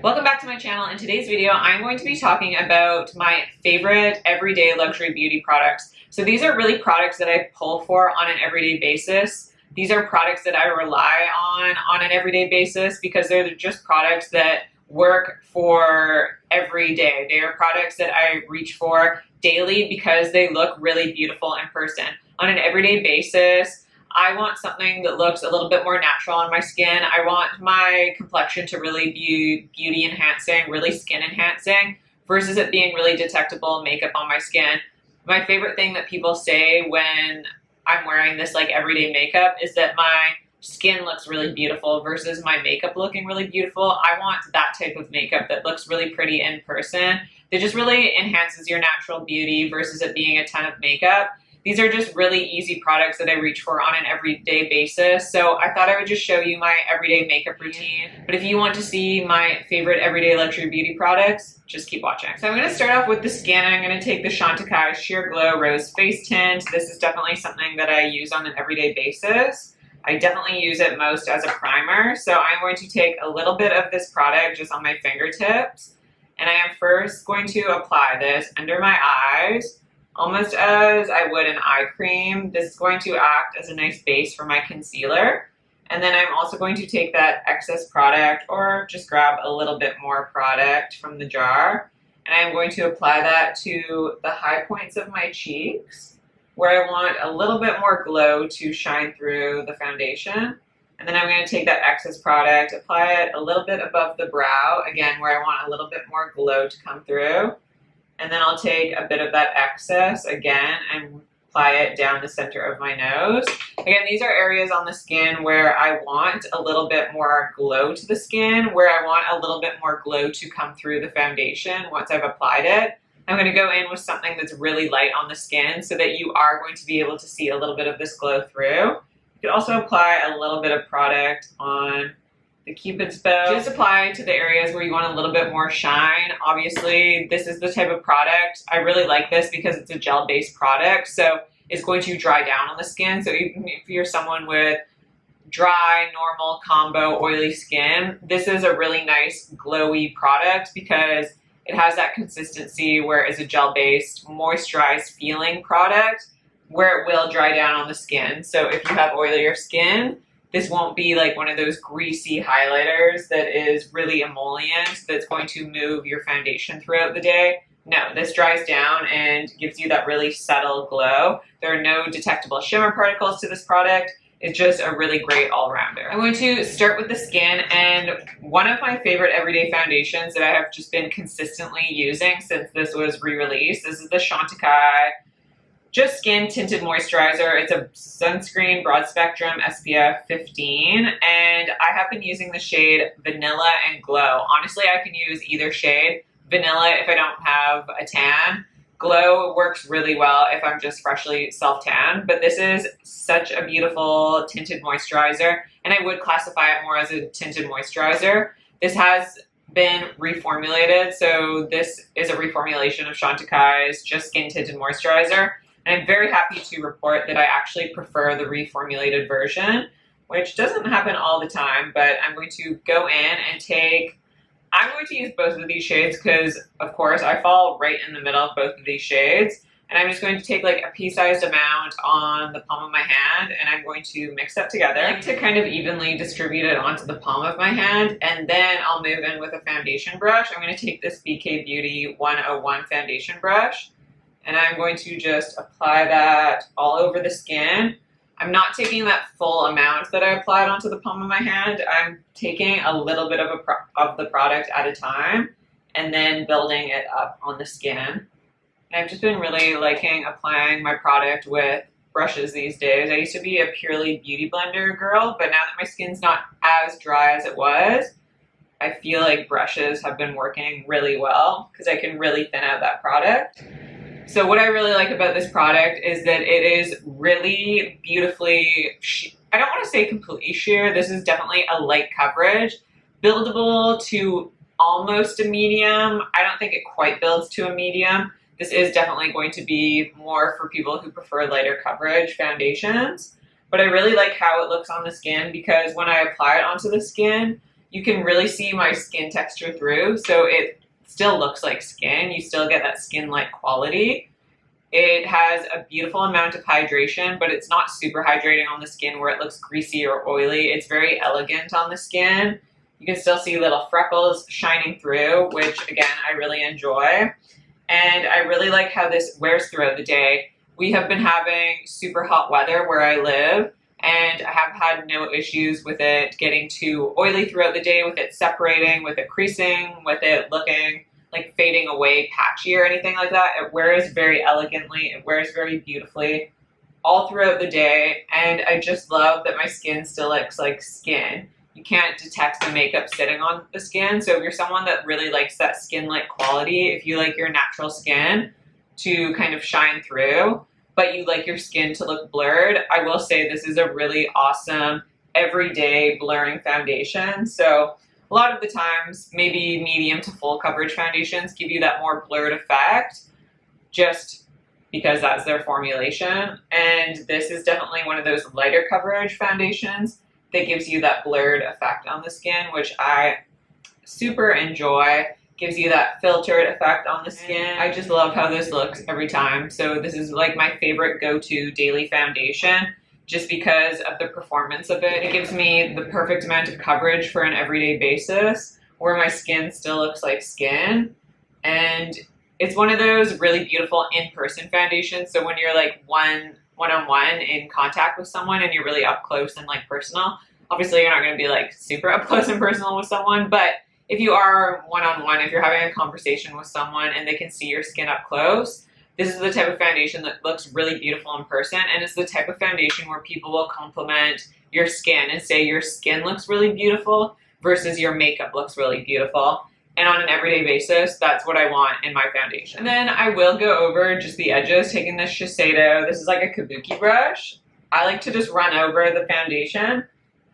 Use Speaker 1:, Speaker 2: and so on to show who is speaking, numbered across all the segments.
Speaker 1: Welcome back to my channel. In today's video, I'm going to be talking about my favorite everyday luxury beauty products. So these are really products that I pull for on an everyday basis. These are products that I rely on an everyday basis because they're just products that work for every day. They are products that I reach for daily because they look really beautiful in person. On an everyday basis, I want something that looks a little bit more natural on my skin. I want my complexion to really be beauty enhancing, really skin enhancing, versus it being really detectable makeup on my skin. My favorite thing that people say when I'm wearing this like everyday makeup is that my skin looks really beautiful versus my makeup looking really beautiful. I want that type of makeup that looks really pretty in person, that just really enhances your natural beauty versus it being a ton of makeup. These are just really easy products that I reach for on an everyday basis. So I thought I would just show you my everyday makeup routine. But if you want to see my favorite everyday luxury beauty products, just keep watching. So I'm going to start off with the skin. I'm going to take the Chantecaille Sheer Glow Rose Face Tint. This is definitely something that I use on an everyday basis. I definitely use it most as a primer. So I'm going to take a little bit of this product just on my fingertips. And I am first going to apply this under my eyes, almost as I would an eye cream. This is going to act as a nice base for my concealer. And then I'm also going to take that excess product or just grab a little bit more product from the jar. And I'm going to apply that to the high points of my cheeks where I want a little bit more glow to shine through the foundation. And then I'm going to take that excess product, apply it a little bit above the brow, again, where I want a little bit more glow to come through. And then I'll take a bit of that excess again and apply it down the center of my nose. Again, these are areas on the skin where I want a little bit more glow to the skin, where I want a little bit more glow to come through the foundation once I've applied it. I'm going to go in with something that's really light on the skin so that you are going to be able to see a little bit of this glow through. You could also apply a little bit of product on the Cupid's bow. Just apply to the areas where you want a little bit more shine. Obviously, this is the type of product. I really like this because it's a gel-based product, so it's going to dry down on the skin. So even if you're someone with dry, normal, combo, oily skin, this is a really nice, glowy product because it has that consistency where it's a gel-based, moisturized feeling product where it will dry down on the skin. So if you have oilier skin, this won't be like one of those greasy highlighters that is really emollient that's going to move your foundation throughout the day. No, this dries down and gives you that really subtle glow. There are no detectable shimmer particles to this product. It's just a really great all-rounder. I'm going to start with the skin, and one of my favorite everyday foundations that I have just been consistently using since this was re-released, this is the Chantecaille Just Skin Tinted Moisturizer. It's a sunscreen broad spectrum SPF 15, and I have been using the shade Vanilla and Glow. Honestly, I can use either shade. Vanilla if I don't have a tan. Glow works really well if I'm just freshly self-tanned, but this is such a beautiful tinted moisturizer, and I would classify it more as a tinted moisturizer. This has been reformulated, so this is a reformulation of Chantecaille's Just Skin Tinted Moisturizer. And I'm very happy to report that I actually prefer the reformulated version, which doesn't happen all the time, but I'm going to go in and I'm going to use both of these shades because, of course, I fall right in the middle of both of these shades. And I'm just going to take like a pea-sized amount on the palm of my hand, and I'm going to mix that together. I like to kind of evenly distribute it onto the palm of my hand, and then I'll move in with a foundation brush. I'm going to take this BK Beauty 101 foundation brush, and I'm going to just apply that all over the skin. I'm not taking that full amount that I applied onto the palm of my hand. I'm taking a little bit of the product at a time and then building it up on the skin. And I've just been really liking applying my product with brushes these days. I used to be a purely beauty blender girl, but now that my skin's not as dry as it was, I feel like brushes have been working really well because I can really thin out that product. So what I really like about this product is that it is really beautifully, I don't want to say completely sheer, this is definitely a light coverage, buildable to almost a medium. I don't think it quite builds to a medium. This is definitely going to be more for people who prefer lighter coverage foundations, but I really like how it looks on the skin because when I apply it onto the skin, you can really see my skin texture through, so it still looks like skin. You still get that skin-like quality. It has a beautiful amount of hydration, but it's not super hydrating on the skin where it looks greasy or oily. It's very elegant on the skin. You can still see little freckles shining through, which again, I really enjoy. And I really like how this wears throughout the day. We have been having super hot weather where I live, and I have had no issues with it getting too oily throughout the day, with it separating, with it creasing, with it looking like fading away patchy or anything like that. It wears very elegantly, it wears very beautifully all throughout the day, and I just love that my skin still looks like skin. You can't detect the makeup sitting on the skin, so if you're someone that really likes that skin-like quality, if you like your natural skin to kind of shine through, but you like your skin to look blurred, I will say this is a really awesome everyday blurring foundation. So a lot of the times, maybe medium to full coverage foundations give you that more blurred effect just because that's their formulation. And this is definitely one of those lighter coverage foundations that gives you that blurred effect on the skin, which I super enjoy. Gives you that filtered effect on the skin. I just love how this looks every time. So this is like my favorite go-to daily foundation just because of the performance of it. It gives me the perfect amount of coverage for an everyday basis where my skin still looks like skin. And it's one of those really beautiful in-person foundations. So when you're like one-on-one in contact with someone and you're really up close and like personal, obviously you're not going to be like super up close and personal with someone, but if you are one-on-one, if you're having a conversation with someone and they can see your skin up close, this is the type of foundation that looks really beautiful in person, and it's the type of foundation where people will compliment your skin and say your skin looks really beautiful versus your makeup looks really beautiful. And on an everyday basis, that's what I want in my foundation. And then I will go over just the edges, taking this Shiseido. This is like a kabuki brush. I like to just run over the foundation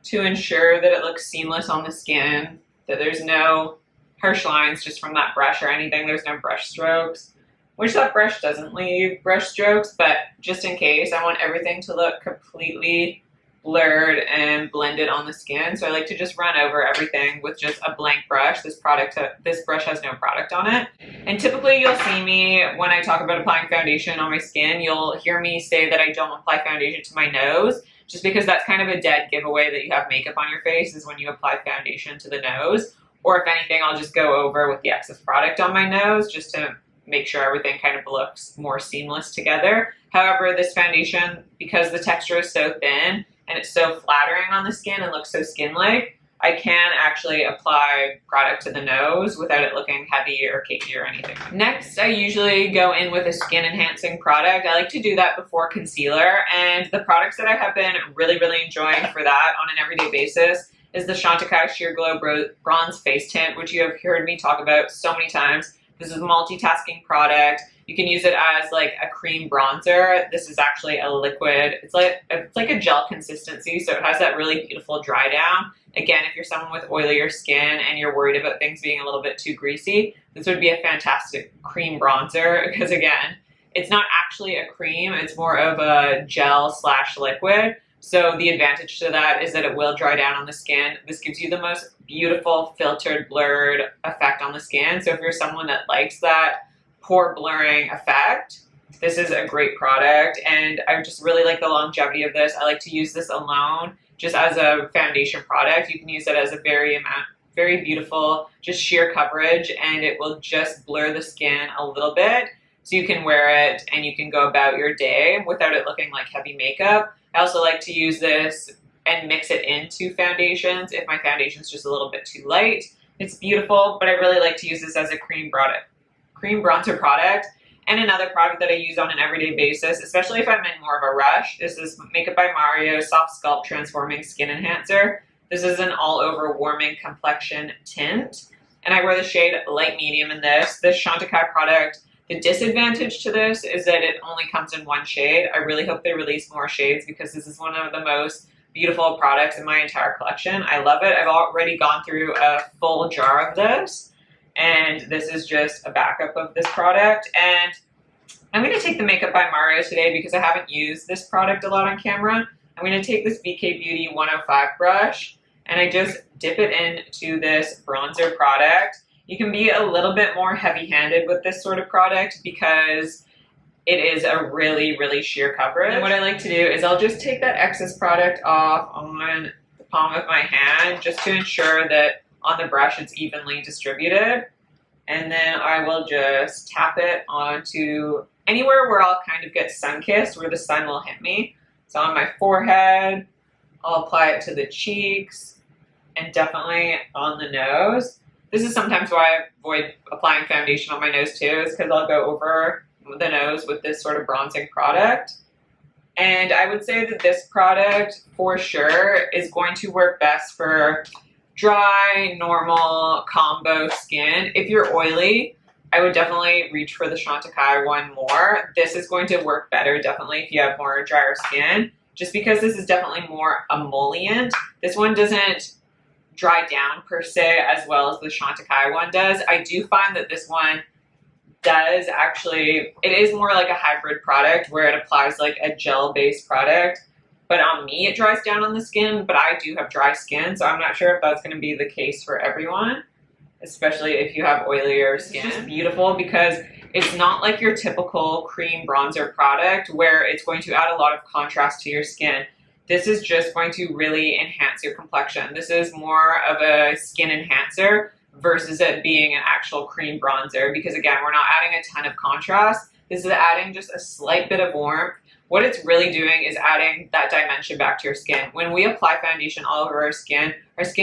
Speaker 1: to ensure that it looks seamless on the skin, that there's no harsh lines just from that brush or anything. There's no brush strokes, which that brush doesn't leave brush strokes, but just in case, I want everything to look completely blurred and blended on the skin. So I like to just run over everything with just a blank brush. This brush has no product on it. And typically you'll see me when I talk about applying foundation on my skin, you'll hear me say that I don't apply foundation to my nose, just because that's kind of a dead giveaway that you have makeup on your face is when you apply foundation to the nose. Or if anything, I'll just go over with the excess product on my nose just to make sure everything kind of looks more seamless together. However, this foundation, because the texture is so thin and it's so flattering on the skin and looks so skin-like, I can actually apply product to the nose without it looking heavy or cakey or anything. Next, I usually go in with a skin-enhancing product. I like to do that before concealer, and the products that I have been really, really enjoying for that on an everyday basis is the Chantecaille Sheer Glow Bronze Face Tint, which you have heard me talk about so many times. This is a multitasking product. You can use it as like a cream bronzer. This is actually a liquid. It's like a gel consistency, so it has that really beautiful dry down. Again, if you're someone with oilier skin and you're worried about things being a little bit too greasy, this would be a fantastic cream bronzer because again, it's not actually a cream, it's more of a gel slash liquid. So the advantage to that is that it will dry down on the skin. This gives you the most beautiful filtered blurred effect on the skin. So if you're someone that likes that pore blurring effect, this is a great product, and I just really like the longevity of this. I like to use this alone just as a foundation product. You can use it as a very beautiful, just sheer coverage, and it will just blur the skin a little bit. So you can wear it and you can go about your day without it looking like heavy makeup. I also like to use this and mix it into foundations if my foundation's just a little bit too light. It's beautiful, but I really like to use this as a cream bronzer product. And another product that I use on an everyday basis, especially if I'm in more of a rush, is this Makeup by Mario Soft Sculpt Transforming Skin Enhancer. This is an all-over warming complexion tint, and I wear the shade light medium in this. This Chantecaille product, the disadvantage to this is that it only comes in one shade. I really hope they release more shades because this is one of the most beautiful products in my entire collection. I love it. I've already gone through a full jar of this, and this is just a backup of this product. And I'm going to take the Makeup by Mario today because I haven't used this product a lot on camera. I'm going to take this BK Beauty 105 brush, and I just dip it into this bronzer product. You can be a little bit more heavy-handed with this sort of product because it is a really, really sheer coverage. And what I like to do is I'll just take that excess product off on the palm of my hand just to ensure that on the brush it's evenly distributed. And then I will just tap it onto anywhere where I'll kind of get sun-kissed, where the sun will hit me. So on my forehead, I'll apply it to the cheeks, and definitely on the nose. This is sometimes why I avoid applying foundation on my nose too, is because I'll go over the nose with this sort of bronzing product. And I would say that this product for sure is going to work best for dry, normal, combo skin. If you're oily, I would definitely reach for the Chantecaille one more. This is going to work better definitely if you have more drier skin, just because this is definitely more emollient. This one doesn't dry down per se as well as the Chantecaille one does. I do find that this one does actually, it is more like a hybrid product where it applies like a gel-based product. But on me, it dries down on the skin, but I do have dry skin, so I'm not sure if that's going to be the case for everyone, especially if you have oilier skin. It's just beautiful because it's not like your typical cream bronzer product where it's going to add a lot of contrast to your skin. This is just going to really enhance your complexion. This is more of a skin enhancer versus it being an actual cream bronzer because, again, we're not adding a ton of contrast. This is adding just a slight bit of warmth. What it's really doing is adding that dimension back to your skin. When we apply foundation all over our skin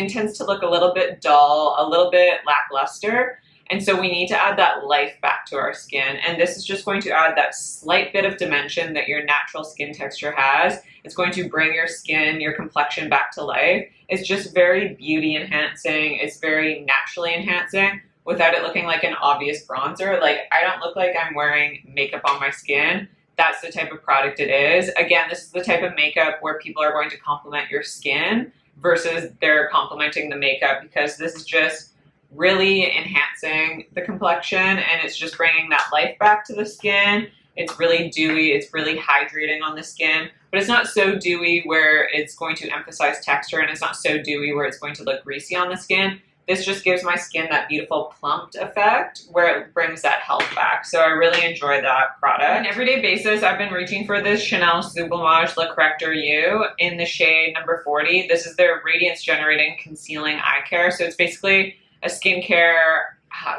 Speaker 1: tends to look a little bit dull, a little bit lackluster, and so we need to add that life back to our skin. And this is just going to add that slight bit of dimension that your natural skin texture has. It's going to bring your skin, your complexion back to life. It's just very beauty enhancing. It's very naturally enhancing without it looking like an obvious bronzer. Like, I don't look like I'm wearing makeup on my skin. That's the type of product it is. Again, this is the type of makeup where people are going to compliment your skin versus they're complimenting the makeup, because this is just really enhancing the complexion and it's just bringing that life back to the skin. It's really dewy, it's really hydrating on the skin, but it's not so dewy where it's going to emphasize texture, and it's not so dewy where it's going to look greasy on the skin. This just gives my skin that beautiful plumped effect where it brings that health back. So I really enjoy that product. On an everyday basis, I've been reaching for this Chanel Sublimage Le Correcteur Yeux in the shade number 40. This is their Radiance Generating Concealing Eye Care. So it's basically a skincare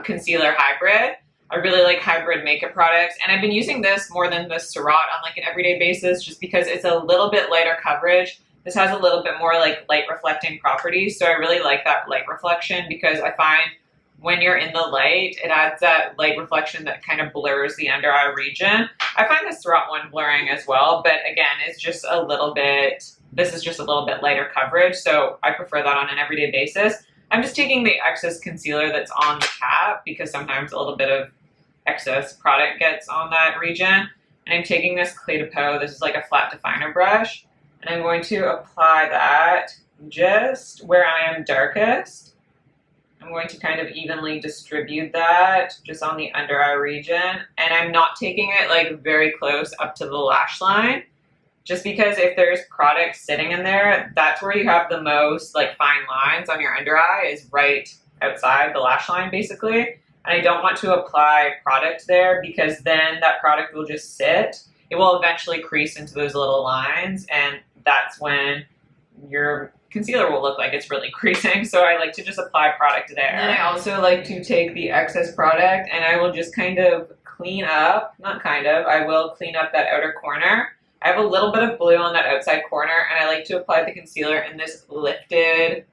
Speaker 1: concealer hybrid. I really like hybrid makeup products, and I've been using this more than the Surratt on like an everyday basis just because it's a little bit lighter coverage. This has a little bit more like light reflecting properties, so I really like that light reflection because I find when you're in the light, it adds that light reflection that kind of blurs the under eye region. I find the Surratt one blurring as well, but again, it's just a little bit, this is just a little bit lighter coverage, so I prefer that on an everyday basis. I'm just taking the excess concealer that's on the cap because sometimes a little bit of excess product gets on that region. And I'm taking this Clé de Peau, this is like a flat definer brush, and I'm going to apply that just where I am darkest. I'm going to kind of evenly distribute that just on the under eye region, and I'm not taking it like very close up to the lash line, just because if there's product sitting in there, that's where you have the most like fine lines on your under eye, is right outside the lash line basically. And I don't want to apply product there because then that product will just sit. It will eventually crease into those little lines, and that's when your concealer will look like it's really creasing. So I like to just apply product there. And I also like to take the excess product and I will just kind of clean up, not kind of, I will clean up that outer corner. I have a little bit of blue on that outside corner, and I like to apply the concealer in this lifted,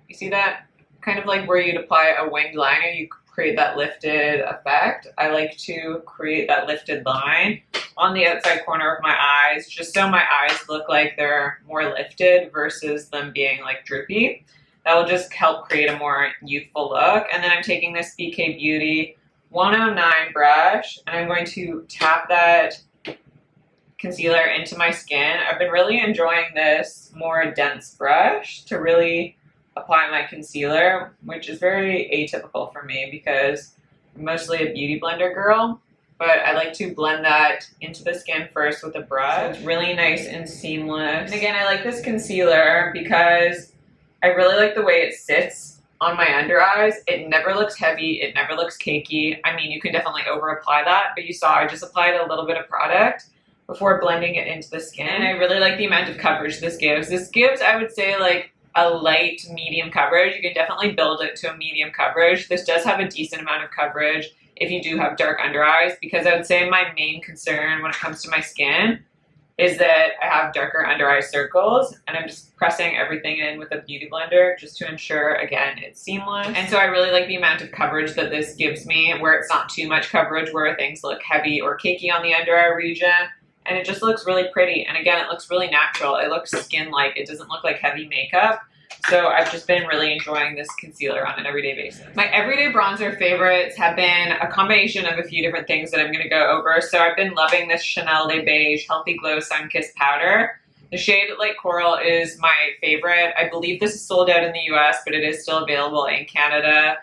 Speaker 1: you see that? Kind of like where you'd apply a winged liner, you create that lifted effect. I like to create that lifted line on the outside corner of my eyes, just so my eyes look like they're more lifted versus them being like droopy. That will just help create a more youthful look. And then I'm taking this BK Beauty 109 brush, and I'm going to tap that concealer into my skin. I've been really enjoying this more dense brush to really apply my concealer, which is very atypical for me because I'm mostly a beauty blender girl, but I like to blend that into the skin first with a brush. So it's really nice and seamless. And again, I like this concealer because I really like the way it sits on my under eyes. It never looks heavy. It never looks cakey. I mean, you can definitely over apply that, but you saw I just applied a little bit of product before blending it into the skin. And I really like the amount of coverage this gives. This gives, I would say, like a light medium coverage. You can definitely build it to a medium coverage. This does have a decent amount of coverage if you do have dark under eyes, because I would say my main concern when it comes to my skin is that I have darker under eye circles, and I'm just pressing everything in with a beauty blender just to ensure, again, it's seamless. And so I really like the amount of coverage that this gives me, where it's not too much coverage where things look heavy or cakey on the under eye region, and it just looks really pretty. And again, it looks really natural. It looks skin-like. It doesn't look like heavy makeup. So I've just been really enjoying this concealer on an everyday basis. My everyday bronzer favorites have been a combination of a few different things that I'm going to go over. So I've been loving this Chanel Le Beige Healthy Glow Sun Kissed Powder. The shade Light Coral is my favorite. I believe this is sold out in the US, but it is still available in Canada.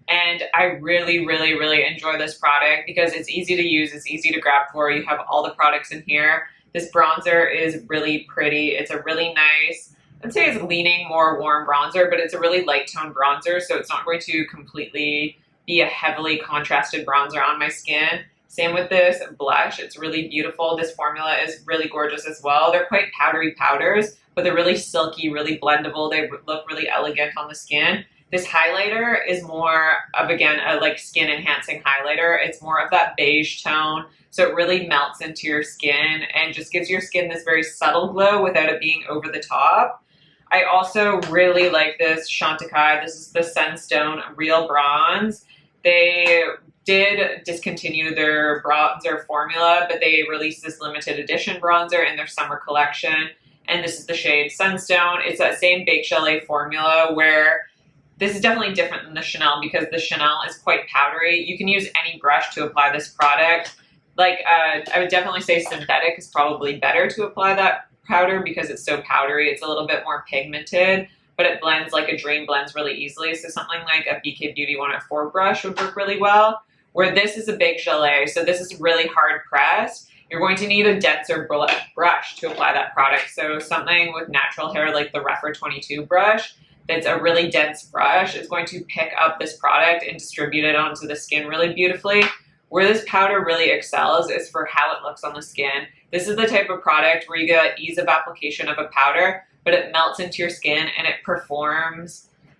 Speaker 1: And I really, really, really enjoy this product because it's easy to use. It's easy to grab for. You have all the products in here. This bronzer is really pretty. It's a really nice, I'd say it's leaning more warm bronzer, but it's a really light tone bronzer, so it's not going to completely be a heavily contrasted bronzer on my skin. Same with this blush. It's really beautiful. This formula is really gorgeous as well. They're quite powdery powders, but they're really silky, really blendable. They look really elegant on the skin. This highlighter is more of, again, a like skin enhancing highlighter. It's more of that beige tone, so it really melts into your skin and just gives your skin this very subtle glow without it being over the top. I also really like this Chantecaille. This is the Sunstone Real Bronze. They did discontinue their bronzer formula, but they released this limited edition bronzer in their summer collection. And this is the shade Sunstone. It's that same Baked Chalet formula where this is definitely different than the Chanel because the Chanel is quite powdery. You can use any brush to apply this product. Like, I would definitely say synthetic is probably better to apply that powder because it's so powdery. It's a little bit more pigmented, but it blends like a dream blends really easily. So something like a BK Beauty 104 brush would work really well, where this is a Baked Chalet. So this is really hard pressed. You're going to need a denser brush to apply that product. So something with natural hair like the Rephr 22 brush, that's a really dense brush, is going to pick up this product and distribute it onto the skin really beautifully. Where this powder really excels is for how it looks on the skin. This is the type of product where you get ease of application of a powder, but it melts into your skin and it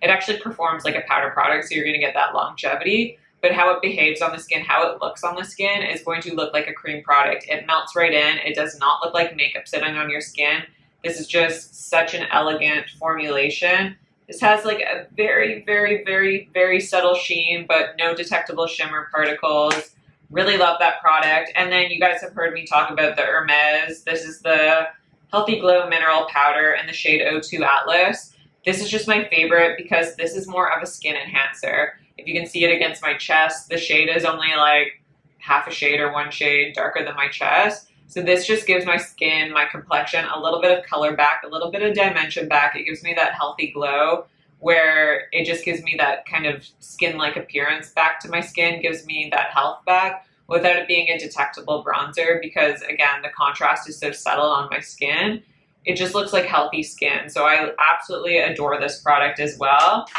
Speaker 1: actually performs like a powder product, so you're gonna get that longevity, but how it behaves on the skin, how it looks on the skin is going to look like a cream product. It melts right in. It does not look like makeup sitting on your skin. This is just such an elegant formulation. This has like a very, very, very, very subtle sheen, but no detectable shimmer particles. Really love that product. And then you guys have heard me talk about the Hermes. This is the Healthy Glow Mineral Powder in the shade O2 Atlas. This is just my favorite because this is more of a skin enhancer. If you can see it against my chest, the shade is only like half a shade or one shade darker than my chest. So this just gives my skin, my complexion, a little bit of color back, a little bit of dimension back. It gives me that healthy glow where it just gives me that kind of skin-like appearance back to my skin, gives me that health back without it being a detectable bronzer because, again, the contrast is so subtle on my skin. It just looks like healthy skin. So I absolutely adore this product as well.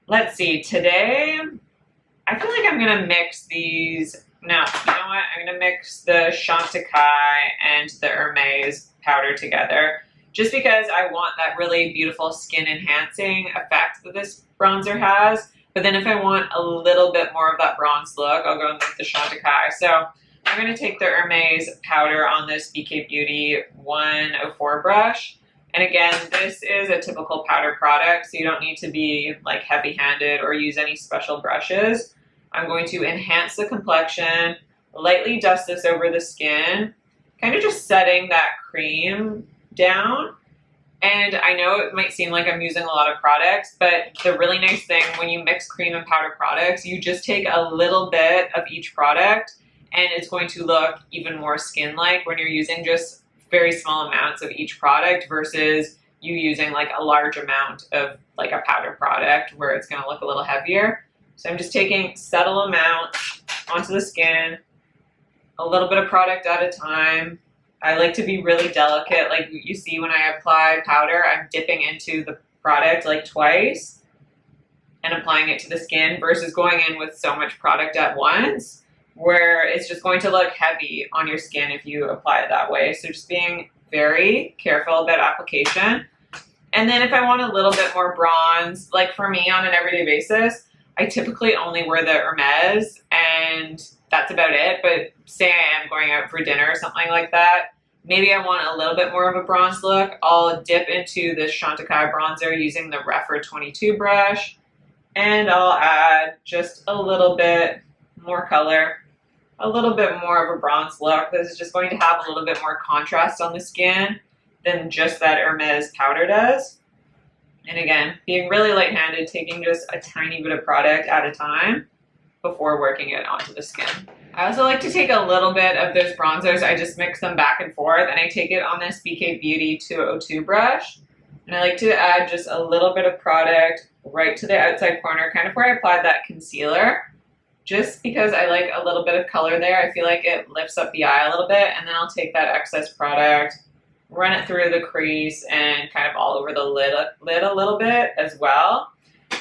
Speaker 1: Let's see, today, I feel like I'm gonna mix these. No, you know what? I'm gonna mix the Chantecaille and the Hermes powder together just because I want that really beautiful skin enhancing effect that this bronzer has. But then if I want a little bit more of that bronze look, I'll go in with the Chantecaille. So I'm gonna take the Hermes powder on this BK Beauty 104 brush. And again, this is a typical powder product, so you don't need to be like heavy-handed or use any special brushes. I'm going to enhance the complexion, lightly dust this over the skin, kind of just setting that cream down. And I know it might seem like I'm using a lot of products, but the really nice thing when you mix cream and powder products, you just take a little bit of each product and it's going to look even more skin-like when you're using just very small amounts of each product versus you using like a large amount of like a powder product where it's going to look a little heavier. So I'm just taking subtle amounts onto the skin, a little bit of product at a time. I like to be really delicate. Like you see when I apply powder, I'm dipping into the product like twice and applying it to the skin versus going in with so much product at once where it's just going to look heavy on your skin if you apply it that way. So just being very careful about application. And then if I want a little bit more bronze, like for me on an everyday basis, I typically only wear the Hermes and that's about it. But say I am going out for dinner or something like that, maybe I want a little bit more of a bronze look, I'll dip into this Chantecaille bronzer using the Refer 22 brush, and I'll add just a little bit more color, a little bit more of a bronze look. This is just going to have a little bit more contrast on the skin than just that Hermes powder does. And again, being really light-handed, taking just a tiny bit of product at a time before working it onto the skin. I also like to take a little bit of those bronzers. I just mix them back and forth, and I take it on this BK Beauty 202 brush. And I like to add just a little bit of product right to the outside corner, kind of where I applied that concealer, just because I like a little bit of color there. I feel like it lifts up the eye a little bit, and then I'll take that excess product, run it through the crease and kind of all over the lid a little bit as well,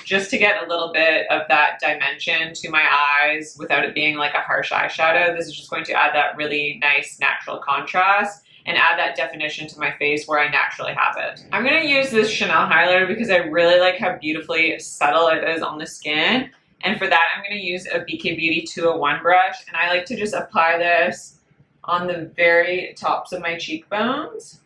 Speaker 1: just to get a little bit of that dimension to my eyes without it being like a harsh eyeshadow. This is just going to add that really nice natural contrast and add that definition to my face where I naturally have it. I'm going to use this Chanel highlighter because I really like how beautifully subtle it is on the skin. And for that, I'm going to use a BK Beauty 201 brush. And I like to just apply this on the very tops of my cheekbones.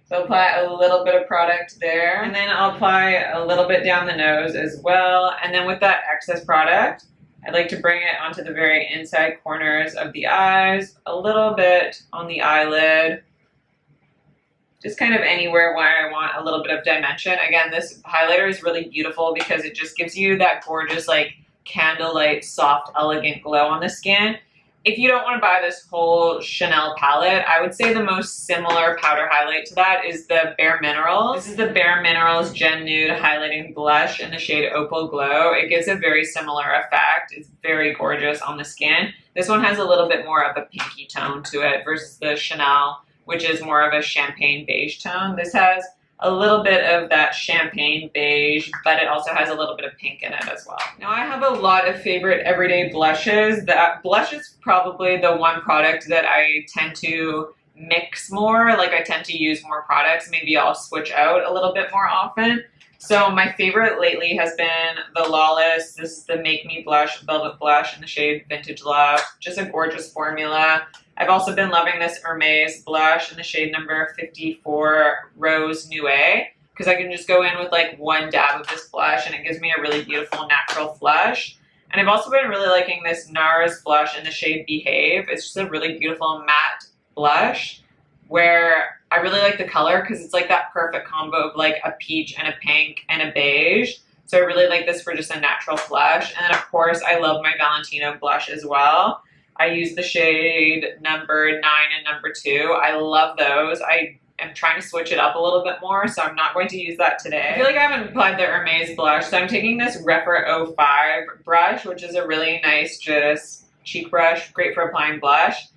Speaker 1: So apply a little bit of product there, and then I'll apply a little bit down the nose as well. And then with that excess product, I like to bring it onto the very inside corners of the eyes, a little bit on the eyelid, just kind of anywhere where I want a little bit of dimension. Again, this highlighter is really beautiful because it just gives you that gorgeous, like, candlelight, soft, elegant glow on the skin. If you don't want to buy this whole Chanel palette, I would say the most similar powder highlight to that is the Bare Minerals. This is the Bare Minerals Gen Nude Highlighting Blush in the shade Opal Glow. It gives a very similar effect. It's very gorgeous on the skin. This one has a little bit more of a pinky tone to it versus the Chanel, which is more of a champagne beige tone. This has a little bit of that champagne beige, but it also has a little bit of pink in it as well. Now I have a lot of favorite everyday blushes. That blush is probably the one product that I tend to mix more. Like I tend to use more products. Maybe I'll switch out a little bit more often. So my favorite lately has been the Lawless. This is the Make Me Blush Velvet Blush in the shade Vintage Love. Just a gorgeous formula. I've also been loving this Hermes blush in the shade number 54 Rose Nuit, because I can just go in with like one dab of this blush and it gives me a really beautiful natural flush. And I've also been really liking this NARS blush in the shade Behave. It's just a really beautiful matte blush where I really like the color because it's like that perfect combo of like a peach and a pink and a beige. So I really like this for just a natural flush. And then of course I love my Valentino blush as well. I use the shade number 9 and number 2. I love those. I am trying to switch it up a little bit more, so I'm not going to use that today. I feel like I haven't applied the Hermes blush, so I'm taking this Refer 05 brush, which is a really nice just cheek brush, great for applying blush.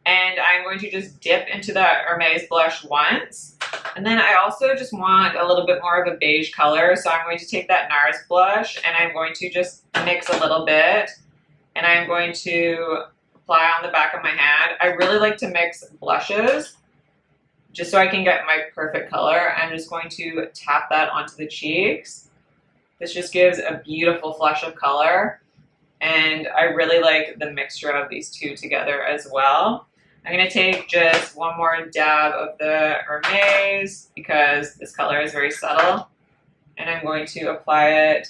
Speaker 1: And I'm going to just dip into the Hermes blush once. And then I also just want a little bit more of a beige color, so I'm going to take that NARS blush and I'm going to just mix a little bit. And I'm going to apply on the back of my hand. I really like to mix blushes just so I can get my perfect color. I'm just going to tap that onto the cheeks. This just gives a beautiful flush of color. And I really like the mixture of these two together as well. I'm going to take just one more dab of the Hermes because this color is very subtle. And I'm going to apply it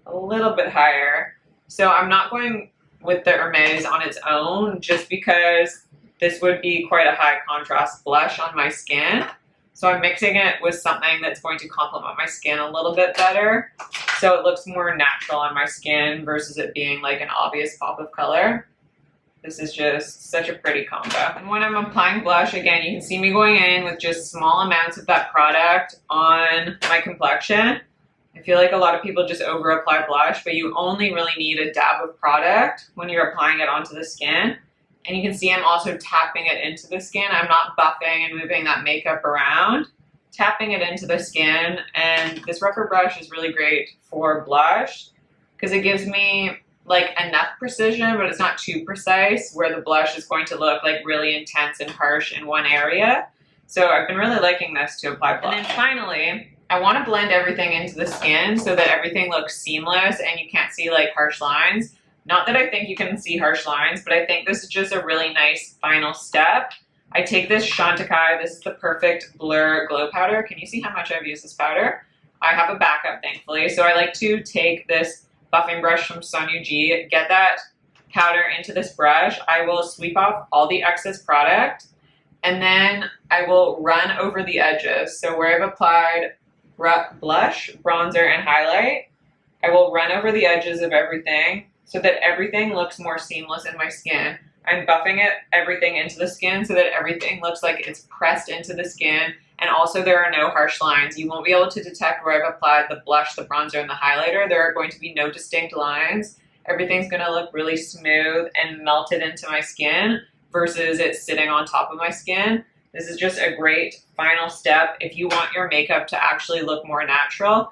Speaker 1: a little bit higher. So I'm not going with the Hermes on its own just because this would be quite a high contrast blush on my skin. So I'm mixing it with something that's going to complement my skin a little bit better so it looks more natural on my skin versus it being like an obvious pop of color. This is just such a pretty combo. And when I'm applying blush, again, you can see me going in with just small amounts of that product on my complexion. I feel like a lot of people just over apply blush, but you only really need a dab of product when you're applying it onto the skin. And you can see I'm also tapping it into the skin. I'm not buffing and moving that makeup around. tapping it into the skin. And this rougher brush is really great for blush because it gives me like enough precision, but it's not too precise where the blush is going to look like really intense and harsh in one area. So I've been really liking this to apply blush. And then finally, I want to blend everything into the skin so that everything looks seamless and you can't see like harsh lines. Not that I think you can see harsh lines, but I think this is just a really nice final step. I take this Chantecaille. This is the Perfect Blur Glow Powder. Can you see how much I've used this powder? I have a backup, thankfully. So I like to take this buffing brush from G, get that powder into this brush. I will sweep off all the excess product, and then I will run over the edges. So where I've applied blush, bronzer, and highlight, I will run over the edges of everything so that everything looks more seamless in my skin. I'm buffing everything into the skin so that everything looks like it's pressed into the skin, and also there are no harsh lines. You won't be able to detect where I've applied the blush, the bronzer, and the highlighter. There are going to be no distinct lines. Everything's gonna look really smooth and melted into my skin versus it sitting on top of my skin. This is just a great final step if you want your makeup to actually look more natural.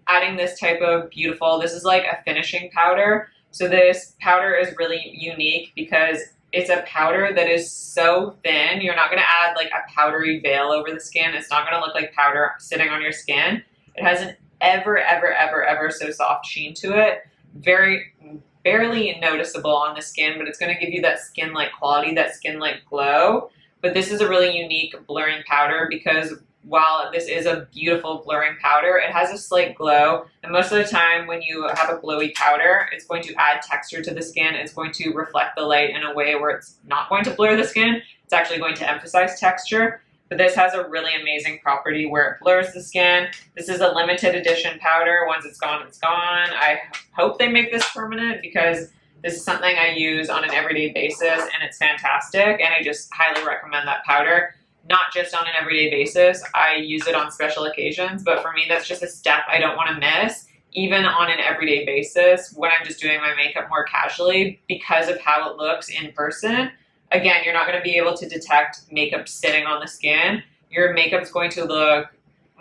Speaker 1: Adding this type of beautiful, this is like a finishing powder. So this powder is really unique because it's a powder that is so thin. You're not gonna add like a powdery veil over the skin. It's not gonna look like powder sitting on your skin. It has an ever so soft sheen to it. Barely noticeable on the skin, but it's gonna give you that skin-like quality, that skin-like glow. But this is a really unique blurring powder because while this is a beautiful blurring powder, it has a slight glow. And most of the time when you have a glowy powder, it's going to add texture to the skin. It's going to reflect the light in a way where it's not going to blur the skin. It's actually going to emphasize texture. But this has a really amazing property where it blurs the skin. This is a limited edition powder. Once it's gone, it's gone. I hope they make this permanent because this is something I use on an everyday basis and it's fantastic. And I just highly recommend that powder. Not just on an everyday basis. I use it on special occasions, but for me, that's just a step I don't want to miss, even on an everyday basis when I'm just doing my makeup more casually because of how it looks in person. Again, you're not going to be able to detect makeup sitting on the skin. Your makeup's going to look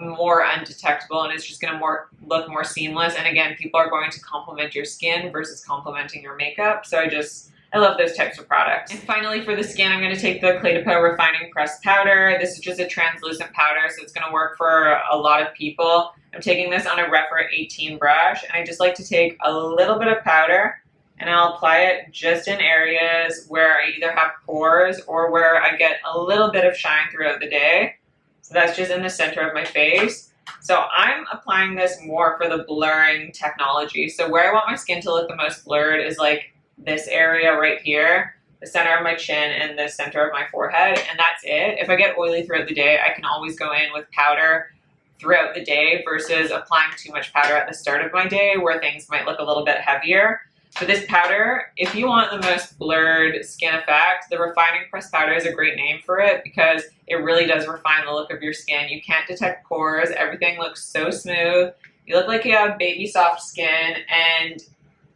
Speaker 1: more undetectable and it's just going to look more seamless. And again, people are going to compliment your skin versus complimenting your makeup. So I love those types of products. And finally for the skin, I'm going to take the Clé de Peau Refining Pressed Powder. This is just a translucent powder, so it's going to work for a lot of people. I'm taking this on a Refer 18 brush, and I just like to take a little bit of powder, and I'll apply it just in areas where I either have pores or where I get a little bit of shine throughout the day. So that's just in the center of my face. So I'm applying this more for the blurring technology. So where I want my skin to look the most blurred is like this area right here, the center of my chin and the center of my forehead, and that's it. If I get oily throughout the day, I can always go in with powder throughout the day versus applying too much powder at the start of my day where things might look a little bit heavier. For this powder, if you want the most blurred skin effect, the Refining Pressed Powder is a great name for it because it really does refine the look of your skin. You can't detect pores. Everything looks so smooth. You look like you have baby soft skin, and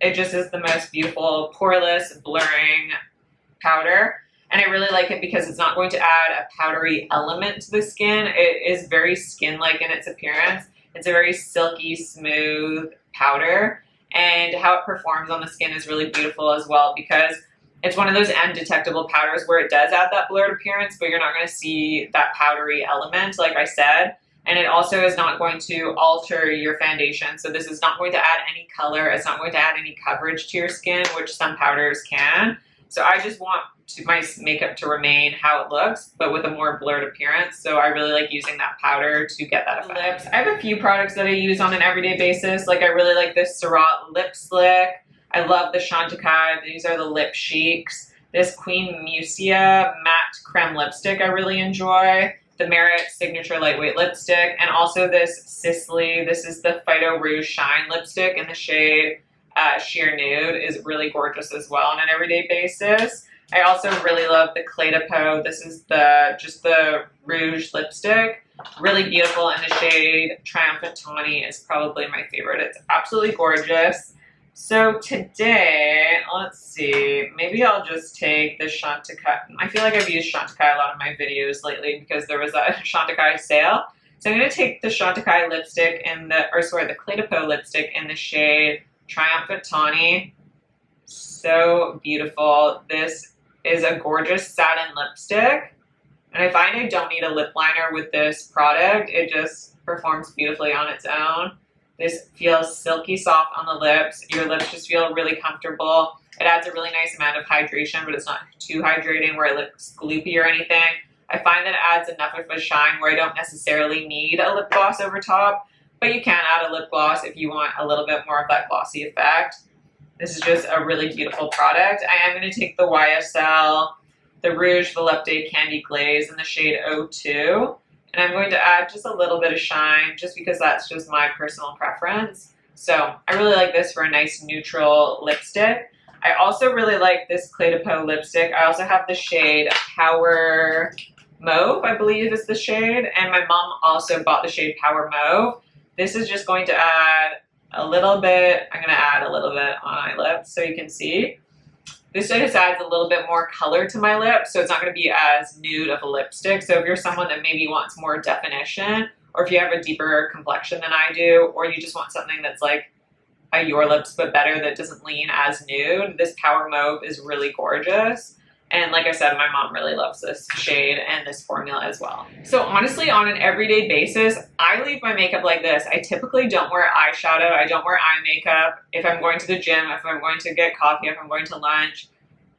Speaker 1: it just is the most beautiful, poreless, blurring powder. And I really like it because it's not going to add a powdery element to the skin. It is very skin-like in its appearance. It's a very silky, smooth powder. And how it performs on the skin is really beautiful as well because it's one of those undetectable powders where it does add that blurred appearance, but you're not going to see that powdery element, like I said. And it also is not going to alter your foundation. So this is not going to add any color. It's not going to add any coverage to your skin, which some powders can. So I just want my makeup to remain how it looks, but with a more blurred appearance. So I really like using that powder to get that effect. Lips. I have a few products that I use on an everyday basis. Like I really like this Surat Lip Slick. I love the Chantecaille. These are the Lip Chics. This Queen Musia Matte Creme Lipstick I really enjoy. The Merit Signature Lightweight Lipstick. And also this Sisley. This is the Phyto Rouge Shine Lipstick in the shade Sheer Nude. Is really gorgeous as well on an everyday basis. I also really love the Clé de Peau. This is just the Rouge lipstick. Really beautiful in the shade Triumphant Tawny is probably my favorite. It's absolutely gorgeous. So today, let's see, maybe I'll just take the Chantecaille. I feel like I've used Chantecaille a lot of my videos lately because there was a Chantecaille sale. So I'm going to take the Chantecaille lipstick in the, the Clé de Peau lipstick in the shade Triumphant Tawny. So beautiful. This is a gorgeous satin lipstick. And I find I don't need a lip liner with this product. It just performs beautifully on its own. This feels silky soft on the lips. Your lips just feel really comfortable. It adds a really nice amount of hydration, but it's not too hydrating where it looks gloopy or anything. I find that it adds enough of a shine where I don't necessarily need a lip gloss over top, but you can add a lip gloss if you want a little bit more of that glossy effect. This is just a really beautiful product. I am going to take the YSL, the Rouge Volupté Candy Glaze in the shade 02. And I'm going to add just a little bit of shine just because that's just my personal preference. So I really like this for a nice neutral lipstick. I also really like this Clé de Peau lipstick. I also have the shade Power Mauve, I believe is the shade. And my mom also bought the shade Power Mauve. This is just going to add a little bit. I'm going to add a little bit on my lips so you can see. This just adds a little bit more color to my lips, so it's not going to be as nude of a lipstick. So if you're someone that maybe wants more definition, or if you have a deeper complexion than I do, or you just want something that's like a Your Lips but better that doesn't lean as nude, this Power Mauve is really gorgeous. And like I said, my mom really loves this shade and this formula as well. So honestly, on an everyday basis, I leave my makeup like this. I typically don't wear eyeshadow. I don't wear eye makeup. If I'm going to the gym, if I'm going to get coffee, if I'm going to lunch,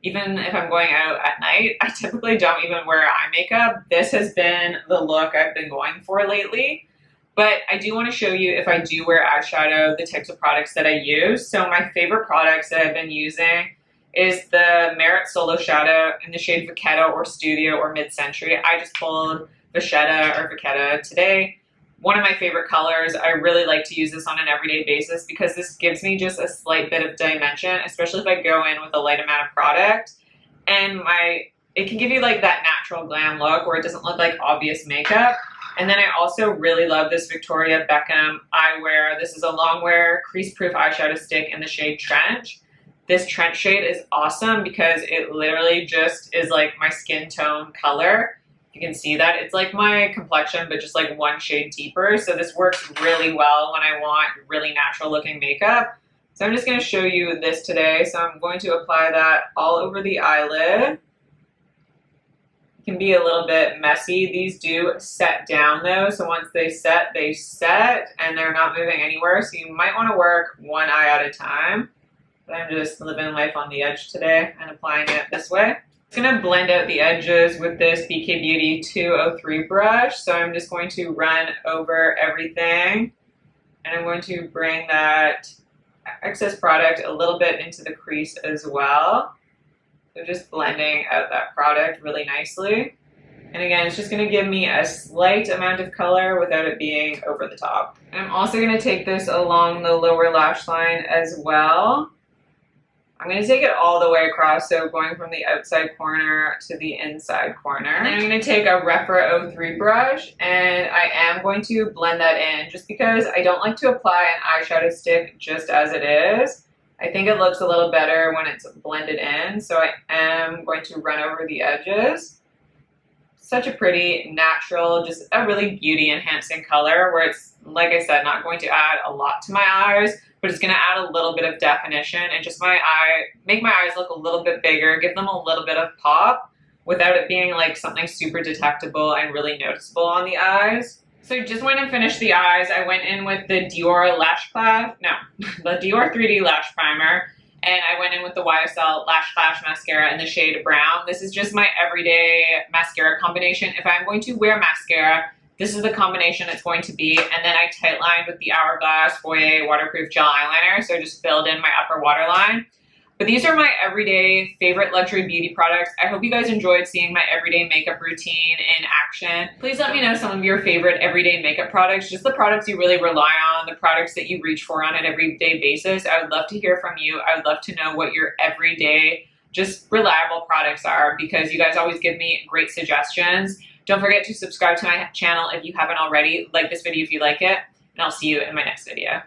Speaker 1: even if I'm going out at night, I typically don't even wear eye makeup. This has been the look I've been going for lately. But I do want to show you, if I do wear eyeshadow, the types of products that I use. So my favorite products that I've been using is the Merit Solo Shadow in the shade Vachetta or Studio or Mid-Century. I just pulled Vachetta or Vachetta today. One of my favorite colors. I really like to use this on an everyday basis because this gives me just a slight bit of dimension, especially if I go in with a light amount of product. And it can give you like that natural glam look where it doesn't look like obvious makeup. And then I also really love this Victoria Beckham eyewear. This is a long wear crease-proof eyeshadow stick in the shade Trench. This Trench shade is awesome because it literally just is like my skin tone color. You can see that. It's like my complexion, but just like one shade deeper. So this works really well when I want really natural looking makeup. So I'm just going to show you this today. So I'm going to apply that all over the eyelid. It can be a little bit messy. These do set down though. So once they set, and they're not moving anywhere. So you might want to work one eye at a time. But I'm just living life on the edge today and applying it this way. I'm going to blend out the edges with this BK Beauty 203 brush. So I'm just going to run over everything. And I'm going to bring that excess product a little bit into the crease as well. So just blending out that product really nicely. And again, it's just going to give me a slight amount of color without it being over the top. And I'm also going to take this along the lower lash line as well. I'm going to take it all the way across, so going from the outside corner to the inside corner. And then I'm going to take a Rephr 03 brush, and I am going to blend that in just because I don't like to apply an eyeshadow stick just as it is. I think it looks a little better when it's blended in, so I am going to run over the edges. Such a pretty, natural, just a really beauty enhancing color where it's, like I said, not going to add a lot to my eyes, but it's going to add a little bit of definition and just make my eyes look a little bit bigger, give them a little bit of pop without it being like something super detectable and really noticeable on the eyes. So I just went and finished the eyes. I went in with the Dior the Dior 3D Lash Primer, and I went in with the YSL Lash Clash Mascara in the shade Brown. This is just my everyday mascara combination. If I'm going to wear mascara, this is the combination it's going to be. And then I tight lined with the Hourglass Foyer Waterproof Gel Eyeliner. So I just filled in my upper waterline. But these are my everyday favorite luxury beauty products. I hope you guys enjoyed seeing my everyday makeup routine in action. Please let me know some of your favorite everyday makeup products, just the products you really rely on, the products that you reach for on an everyday basis. I would love to hear from you. I would love to know what your everyday, just reliable products are, because you guys always give me great suggestions. Don't forget to subscribe to my channel if you haven't already. Like this video if you like it, and I'll see you in my next video.